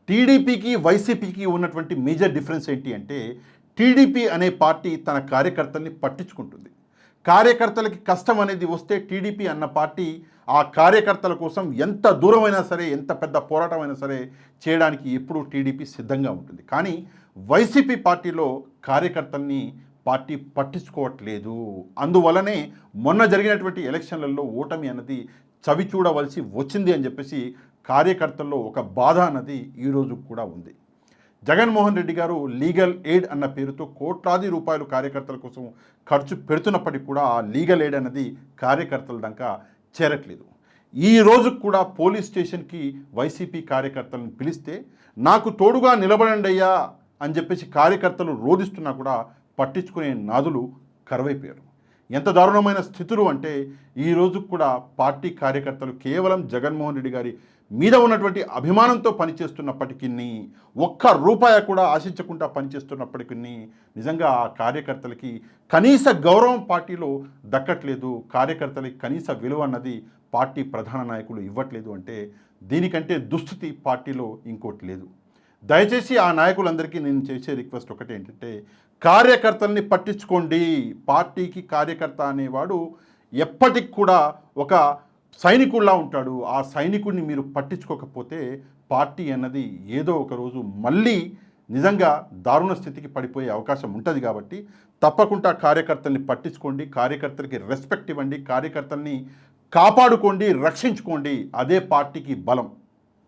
టీడీపీకి వైసీపీకి ఉన్నటువంటి మేజర్ డిఫరెన్స్ ఏంటి అంటే టీడీపీ అనే పార్టీ తన కార్యకర్తల్ని పట్టించుకుంటుంది. కార్యకర్తలకి కష్టం అనేది వస్తే టీడీపీ అన్న పార్టీ ఆ కార్యకర్తల కోసం ఎంత దూరమైనా సరే, ఎంత పెద్ద పోరాటం అయినా సరే చేయడానికి ఎప్పుడూ టీడీపీ సిద్ధంగా ఉంటుంది. కానీ వైసీపీ పార్టీలో కార్యకర్తల్ని పార్టీ పట్టించుకోవట్లేదు. అందువలనే మొన్న జరిగినటువంటి ఎలక్షన్లలో ఓటమి అన్నది చవి చూడవలసి వచ్చింది అని చెప్పేసి కార్యకర్తల్లో ఒక బాధ అన్నది ఈరోజు కూడా ఉంది. జగన్మోహన్ రెడ్డి గారు లీగల్ ఎయిడ్ అన్న పేరుతో కోట్లాది రూపాయలు కార్యకర్తల కోసం ఖర్చు పెడుతున్నప్పటికీ కూడా ఆ లీగల్ ఎయిడ్ అన్నది కార్యకర్తల దాకా చేరట్లేదు. ఈ రోజు కూడా పోలీస్ స్టేషన్కి వైసీపీ కార్యకర్తలను పిలిస్తే నాకు తోడుగా నిలబడండి అయ్యా అని చెప్పేసి కార్యకర్తలు రోధిస్తున్నా కూడా పట్టించుకునే నాదులు కరువైపోయారు. ఎంత దారుణమైన స్థితులు అంటే ఈ రోజు కూడా పార్టీ కార్యకర్తలు కేవలం జగన్మోహన్ రెడ్డి గారి మీద ఉన్నటువంటి అభిమానంతో పనిచేస్తున్నప్పటికీ, ఒక్క రూపాయి కూడా ఆశించకుండా పనిచేస్తున్నప్పటికీ నిజంగా ఆ కార్యకర్తలకి కనీస గౌరవం పార్టీలో దక్కట్లేదు. కార్యకర్తలకి కనీస విలువ అన్నది పార్టీ ప్రధాన నాయకులు ఇవ్వట్లేదు. అంటే దీనికంటే దుస్థితి పార్టీలో ఇంకోటి లేదు. దయచేసి ఆ నాయకులందరికీ నేను చేసే రిక్వెస్ట్ ఒకటి ఏంటంటే కార్యకర్తల్ని పట్టించుకోండి. పార్టీకి కార్యకర్త అనేవాడు ఎప్పటికి కూడా ఒక సైనికుల్లా ఉంటాడు. ఆ సైనికుడిని మీరు పట్టించుకోకపోతే పార్టీ అన్నది ఏదో ఒక రోజు మళ్ళీ నిజంగా దారుణ స్థితికి పడిపోయే అవకాశం ఉంటుంది. కాబట్టి తప్పకుండా కార్యకర్తల్ని పట్టించుకోండి, కార్యకర్తలకి రెస్పెక్ట్ ఇవ్వండి, కార్యకర్తల్ని కాపాడుకోండి, రక్షించుకోండి. అదే పార్టీకి బలం.